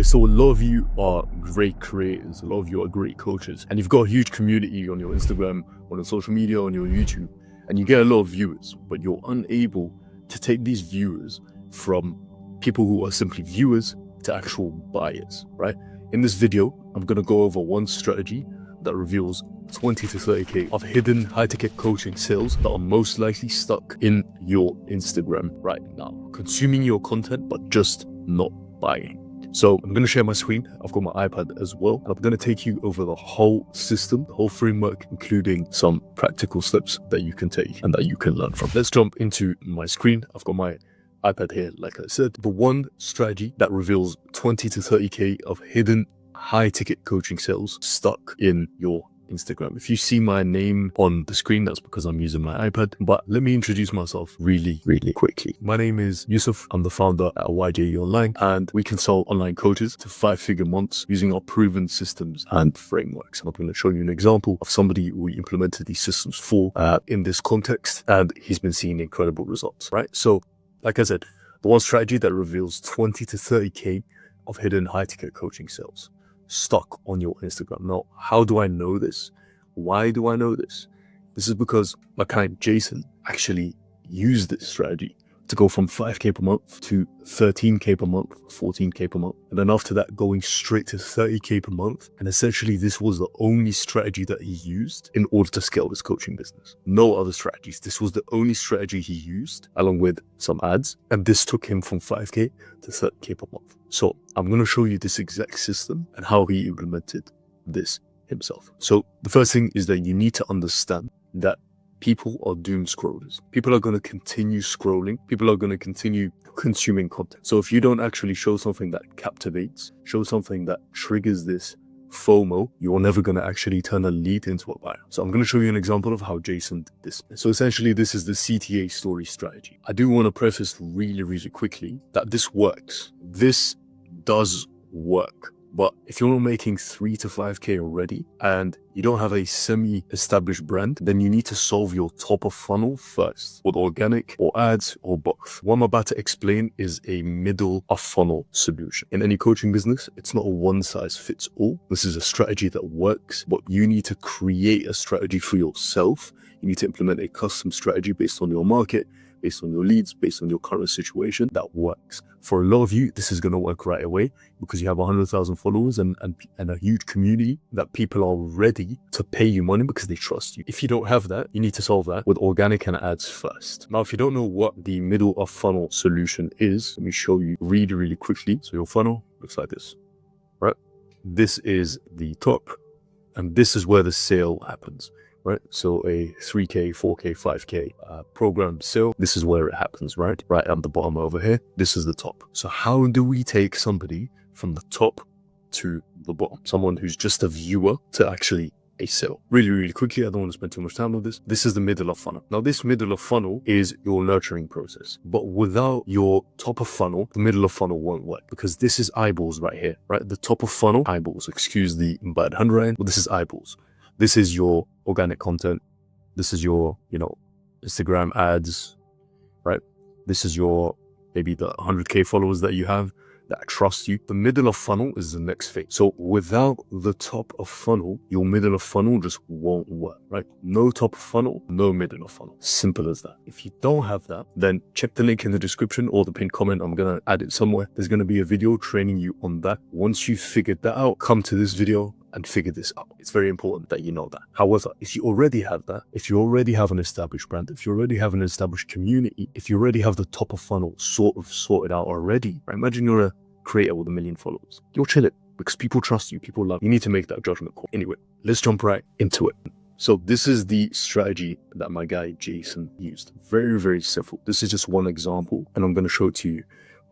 Okay, so a lot of you are great creators, a lot of you are great coaches, and you've got a huge community on your Instagram, on your social media, on your YouTube, and you get a lot of viewers, but you're unable to take these viewers from people who are simply viewers to actual buyers, right? In this video, I'm gonna go over one strategy that reveals 20 to 30K of hidden high-ticket coaching sales that are most likely stuck in your Instagram right now, consuming your content, but just not buying. So I'm going to share my screen. I've got my iPad as well. And I'm going to take you over the whole system, the whole framework, including some practical steps that you can take and that you can learn from. Let's jump into my screen. I've got my iPad here, like I said. The one strategy that reveals 20 to 30K of hidden high-ticket coaching sales stuck in your Instagram. If you see my name on the screen, that's because I'm using my iPad. But let me introduce myself really quickly. My name is Yusuf. I'm the founder at YJE Online, and we consult online coaches to 5-figure months using our proven systems and frameworks. And I'm going to show you an example of somebody we implemented these systems for in this context, and he's been seeing incredible results, right? So, like I said, the one strategy that reveals 20 to 30K of hidden high-ticket coaching sales stuck on your Instagram. Now, how do I know this? Why do I know this? This is because my client Jason actually used this strategy to go from 5K per month to 13K per month, 14K per month, and then after that going straight to 30K per month. And essentially this was the only strategy that he used in order to scale his coaching business. No other strategies. This was the only strategy he used, along with some ads, and this took him from 5K to 30K per month. So I'm going to show you this exact system and how he implemented this himself. So the first thing is that you need to understand that people are doom scrollers. People are going to continue scrolling. People are going to continue consuming content. So if you don't actually show something that captivates, show something that triggers this FOMO, you're never going to actually turn a lead into a buyer. So I'm going to show you an example of how Jason did this. So essentially this is the CTA story strategy. I do want to preface really quickly that this works. This does work. But if you're not making 3 to 5K already and you don't have a semi-established brand, then you need to solve your top of funnel first, with organic or ads or both. What I'm about to explain is a middle of funnel solution. In any coaching business, it's not a one size fits all. This is a strategy that works, but you need to create a strategy for yourself. You need to implement a custom strategy based on your market, based on your leads, based on your current situation that works. For a lot of you, this is going to work right away because you have 100,000 followers and a huge community that people are ready to pay you money because they trust you. If you don't have that, you need to solve that with organic and ads first. Now, if you don't know what the middle of funnel solution is, let me show you really quickly. So your funnel looks like this, right? This is the top, and this is where the sale happens. Right, so a 3K, 4K, 5K program sale, this is where it happens, right? Right at the bottom over here, this is the top. So how do we take somebody from the top to the bottom? Someone who's just a viewer to actually a sale. Really quickly, I don't want to spend too much time on this. This is the middle of funnel. Now, this middle of funnel is your nurturing process. But without your top of funnel, the middle of funnel won't work because this is eyeballs right here, right? The top of funnel, eyeballs, excuse the bad handwriting, but this is eyeballs. This is your organic content. This is your, Instagram ads, right? This is your, maybe the 100K followers that you have that trust you. The middle of funnel is the next phase. So without the top of funnel, your middle of funnel just won't work, right? No top of funnel, no middle of funnel. Simple as that. If you don't have that, then check the link in the description or the pinned comment. I'm going to add it somewhere. There's going to be a video training you on that. Once you've figured that out, come to this video and figure this out. It's very important that you know that. However, if you already have that, if you already have an established brand, if you already have an established community, if you already have the top of funnel sort of sorted out already, right? Imagine you're a creator with 1 million followers. You're chilling because people trust you, people love you. You need to make that judgment call. Anyway, let's jump right into it. So this is the strategy that my guy Jason used. Very simple. This is just one example, and I'm going to show it to you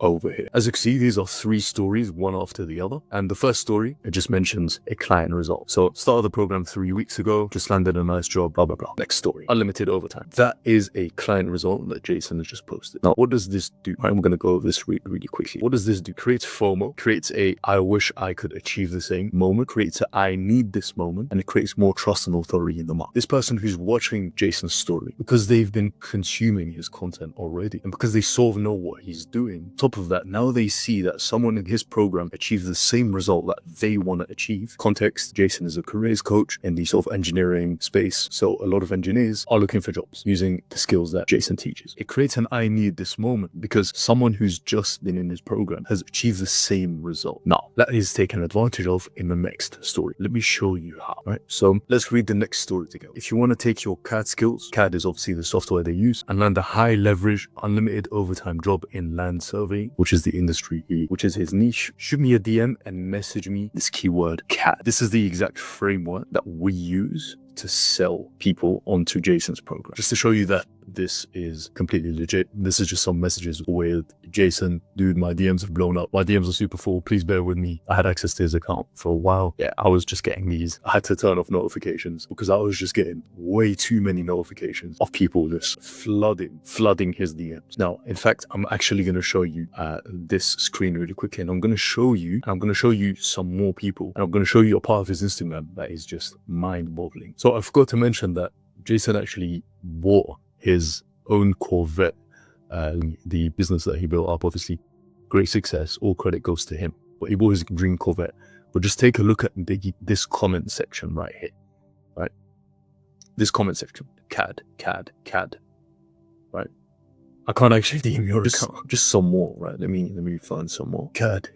over here. As you can see, these are 3 stories, one after the other. And the first story, it just mentions a client result. So started the program 3 weeks ago, just landed a nice job, blah. Next story, unlimited overtime. That is a client result that Jason has just posted. Now, what does this do? I'm going to go over this really quickly. What does this do? Creates FOMO, creates a I wish I could achieve the same moment, creates a I need this moment, and it creates more trust and authority in the market. This person who's watching Jason's story, because they've been consuming his content already, and because they sort of know what he's doing, top top of that, now they see that someone in his program achieved the same result that they want to achieve. Context, Jason is a careers coach in the sort of engineering space. So a lot of engineers are looking for jobs using the skills that Jason teaches. It creates an I need this moment because someone who's just been in his program has achieved the same result. Now, that is taken advantage of in the next story. Let me show you how. Right? So let's read the next story together. If you want to take your CAD skills, CAD is obviously the software they use, and land a high leverage, unlimited overtime job in land surveying, which is the industry, which is his niche, shoot me a DM and message me this keyword CAD. This is the exact framework that we use to sell people onto Jason's program. Just to show you that this is completely legit. This is just some messages with Jason. Dude, my DMs have blown up. My DMs are super full. Please bear with me. I had access to his account for a while. Yeah, I was just getting these. I had to turn off notifications because I was just getting way too many notifications of people just flooding his DMs. Now, in fact, I'm actually going to show you this screen really quickly, and I'm going to show you some more people, and I'm going to show you a part of his Instagram that is just mind-boggling. So I forgot to mention that Jason actually bought his own Corvette, the business that he built up. Obviously, great success. All credit goes to him. But he bought his dream Corvette. But just take a look at this comment section right here. Right? This comment section. CAD. Right? I can't actually DM your account. Just some more, right? Let me find some more. CAD.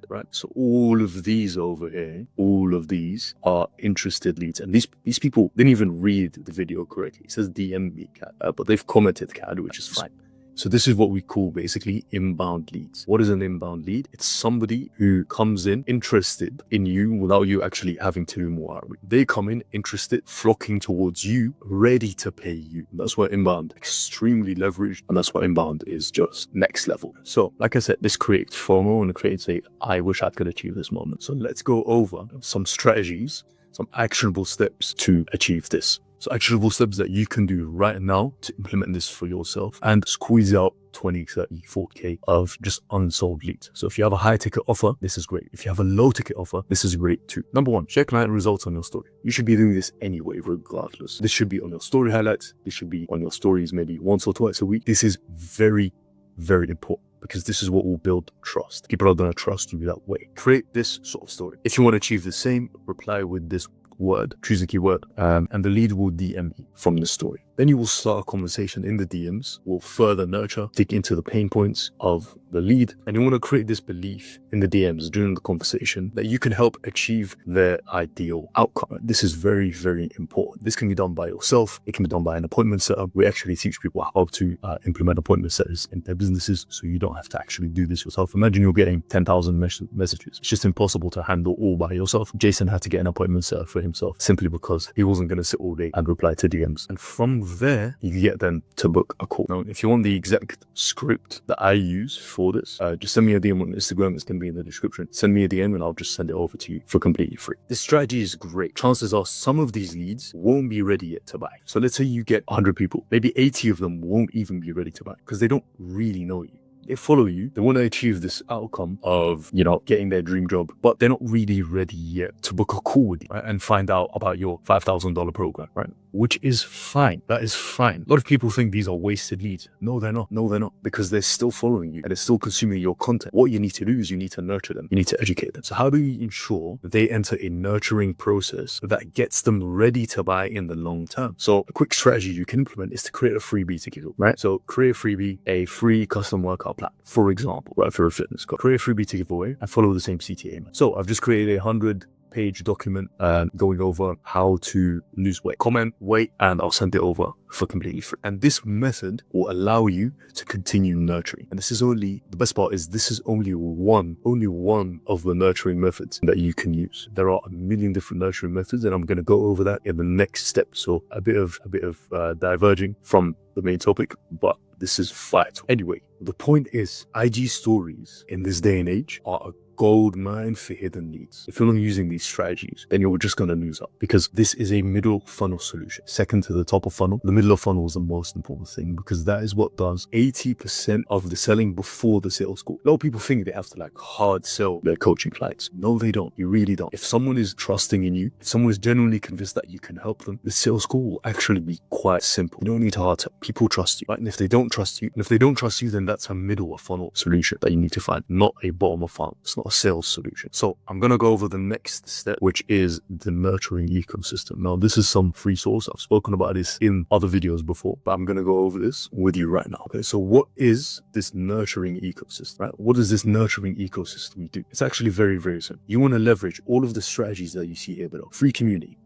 Right? So all of these over here, all of these are interested leads. And these people didn't even read the video correctly. It says DM me CAD, but they've commented CAD, which is fine. So this is what we call basically inbound leads. What is an inbound lead? It's somebody who comes in interested in you without you actually having to do more outreach. They come in interested, flocking towards you, ready to pay you. And that's why inbound extremely leveraged, and that's why inbound is just next level. So like I said, this creates FOMO and it creates I wish I could achieve this moment. So let's go over some strategies, some actionable steps to achieve this. So actionable steps that you can do right now to implement this for yourself and squeeze out 20, 30, 40K of just unsold leads. So if you have a high ticket offer, this is great. If you have a low ticket offer, this is great too. Number one, share client results on your story. You should be doing this anyway, regardless. This should be on your story highlights. This should be on your stories maybe once or twice a week. This is very, very important, because this is what will build trust. People are going to trust you that way. Create this sort of story. If you want to achieve the same, reply with this word, choose a keyword, and the lead will DM you from the story. Then you will start a conversation in the DMs, will further nurture, dig into the pain points of the lead, and you want to create this belief in the DMs during the conversation that you can help achieve their ideal outcome. This is very, very important. This can be done by yourself. It can be done by an appointment setter. We actually teach people how to implement appointment setters in their businesses, so you don't have to actually do this yourself. Imagine you're getting 10,000 messages. It's just impossible to handle all by yourself. Jason had to get an appointment setter for himself simply because he wasn't going to sit all day and reply to DMs. And from there, you get them to book a call. Now, if you want the exact script that I use for this, just send me a DM on Instagram. It's going to be in the description. Send me a DM and I'll just send it over to you for completely free. This strategy is great. Chances are some of these leads won't be ready yet to buy. So let's say you get 100 people, maybe 80 of them won't even be ready to buy because they don't really know you. They follow you. They want to achieve this outcome of, getting their dream job, but they're not really ready yet to book a call with you, right? And find out about your $5,000 program, right? Which is fine. That is fine. A lot of people think these are wasted leads. No, they're not. No, they're not. Because they're still following you and they're still consuming your content. What you need to do is you need to nurture them. You need to educate them. So how do you ensure that they enter a nurturing process that gets them ready to buy in the long term? So a quick strategy you can implement is to create a freebie to give, right? So create a freebie, a free custom workout plan, for example, right? For a fitness coach, create a freebie to give away and follow the same CTA. So I've just created a 100-page document going over how to lose weight, comment, weight, and I'll send it over for completely free. And this method will allow you to continue nurturing. And the best part is this is only one of the nurturing methods that you can use. There are a million different nurturing methods, and I'm going to go over that in the next step. So a bit of diverging from the main topic, but this is vital. Anyway, the point is IG stories in this day and age are a gold mine for hidden leads. If you're not using these strategies, then you're just going to lose out, because this is a middle funnel solution. Second to the top of funnel, the middle of funnel is the most important thing, because that is what does 80% of the selling before the sales call. A lot of people think they have to hard sell their coaching clients. No, they don't. You really don't. If someone is trusting in you, if someone is genuinely convinced that you can help them, the sales call will actually be quite simple. You don't need to hard sell. People trust you, right? And if they don't trust you. And if they don't trust you, then that's a middle of funnel solution that you need to find, not a bottom of funnel. It's not a sales solution. So I'm going to go over the next step, which is the nurturing ecosystem. Now, this is some free source. I've spoken about this in other videos before, but I'm going to go over this with you right now. Okay, so what is this nurturing ecosystem, right? What does this nurturing ecosystem do? It's actually very, very simple. You want to leverage all of the strategies that you see here below. Free community,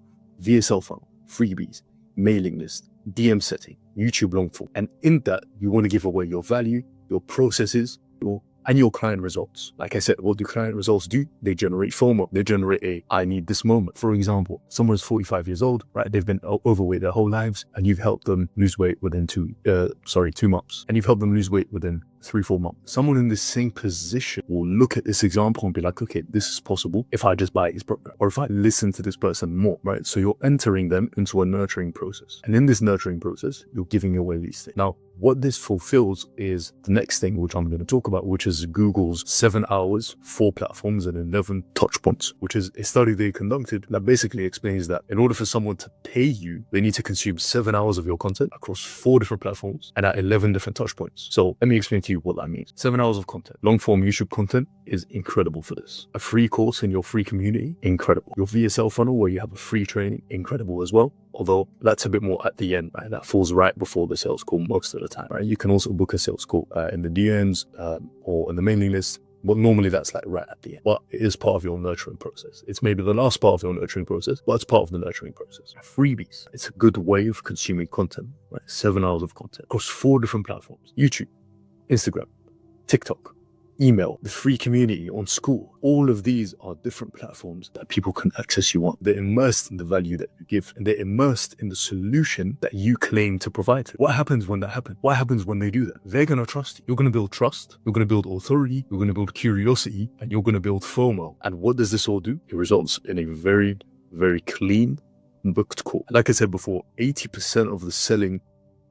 VSL funnel, freebies, mailing list, DM setting, YouTube long form. And in that, you want to give away your value, your processes, and your client results. Like I said, what do client results do? They generate FOMO. They generate I need this moment. For example, someone's 45 years old, right? They've been overweight their whole lives, and you've helped them lose weight within 2 months. And you've helped them lose weight within 3-4 months. Someone in the same position will look at this example and be like, okay, this is possible if I just buy his program, or if I listen to this person more, right? So you're entering them into a nurturing process. And in this nurturing process, you're giving away these things. Now, what this fulfills is the next thing, which I'm going to talk about, which is Google's 7 hours, 4 platforms, and 11 touch points, which is a study they conducted that basically explains that in order for someone to pay you, they need to consume 7 hours of your content across 4 different platforms and at 11 different touch points. So let me explain to you what that means. 7 hours of content. Long form YouTube content is incredible for this. A free course in your free community, incredible. Your VSL funnel where you have a free training, incredible as well. Although that's a bit more at the end, right? That falls right before the sales call most of the time, right? You can also book a sales call in the DMs or in the mailing list. But normally that's like right at the end. But it is part of your nurturing process. It's maybe the last part of your nurturing process, but it's part of the nurturing process. Freebies. It's a good way of consuming content, right? 7 hours of content across 4 different platforms. YouTube, Instagram, TikTok, email, the free community on school. All of these are different platforms that people can access you on. They're immersed in the value that you give, and they're immersed in the solution that you claim to provide. What happens when that happens? What happens when they do that? They're going to trust you. You're going to build trust. You're going to build authority. You're going to build curiosity, and you're going to build FOMO. And what does this all do? It results in a very, very clean, booked call. Like I said before, 80% of the selling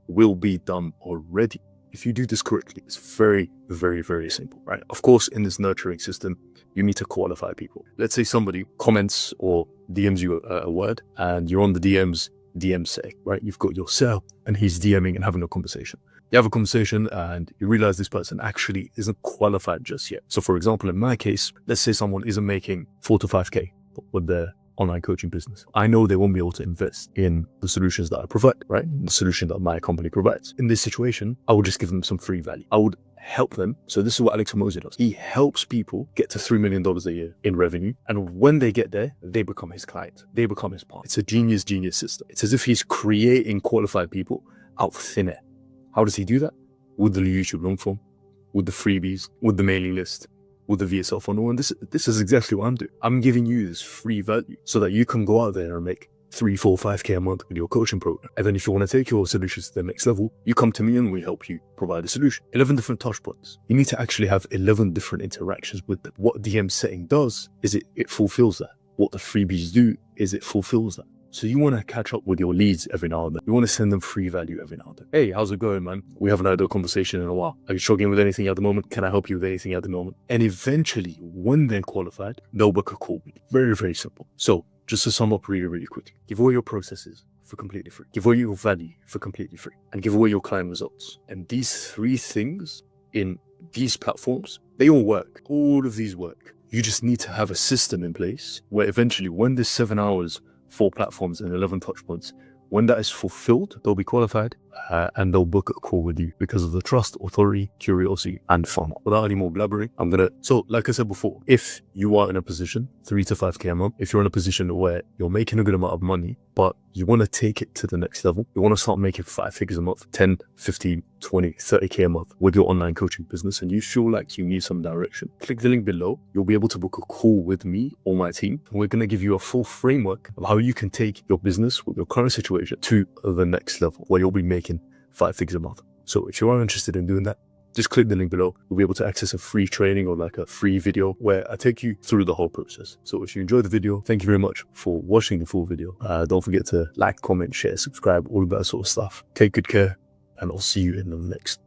will be done already. If you do this correctly, it's very, very, very simple, right? Of course, in this nurturing system, you need to qualify people. Let's say somebody comments or DMs you a word, and you're on the DM setting, right? You've got your sale, and he's DMing and having a conversation. You have a conversation and you realize this person actually isn't qualified just yet. So for example, in my case, let's say someone isn't making 4 to 5K with their online coaching business. I know they won't be able to invest in the solutions that I provide, right? The solution that my company provides. In this situation, I would just give them some free value. I would help them. So this is what Alex Hormozi does. He helps people get to $3 million a year in revenue. And when they get there, they become his client. They become his partner. It's a genius system. It's as if he's creating qualified people out of thin air. How does he do that? With the YouTube long form, with the freebies, with the mailing list, with the VSL funnel. And this is exactly what I'm doing. I'm giving you this free value so that you can go out there and make 3, 4, 5K a month with your coaching program. And then if you want to take your solutions to the next level, you come to me and we help you provide a solution. 11 different touch points. You need to actually have 11 different interactions with them. What DM setting does is it fulfills that. What the freebies do is it fulfills that. So you want to catch up with your leads every now and then. You want to send them free value every now and then. Hey, how's it going, man? We haven't had a conversation in a while. Are you struggling with anything at the moment? Can I help you with anything at the moment? And eventually, when they're qualified, they'll book a call with you. Very, very simple. So just to sum up really, really quickly, give away your processes for completely free. Give away your value for completely free. And give away your client results. And these 3 things in these platforms, they all work. All of these work. You just need to have a system in place where eventually when this 7 hours, 4 platforms and 11 touch points, when that is fulfilled, they'll be qualified and they'll book a call with you because of the trust, authority, curiosity, and fun. Without any more blabbering, so like I said before, if you are in a position, 3 to 5K a month, if you're in a position where you're making a good amount of money, but you want to take it to the next level, you want to start making 5 figures a month, 10, 15, 20, 30K a month with your online coaching business, and you feel like you need some direction, click the link below. You'll be able to book a call with me or my team. We're going to give you a full framework of how you can take your business with your current situation to the next level where you'll be making 5 figures a month. So if you are interested in doing that, just click the link below. You'll be able to access a free training or like a free video where I take you through the whole process. So if you enjoyed the video, thank you very much for watching the full video. Don't forget to like, comment, share, subscribe, all of that sort of stuff. Take good care, and I'll see you in the next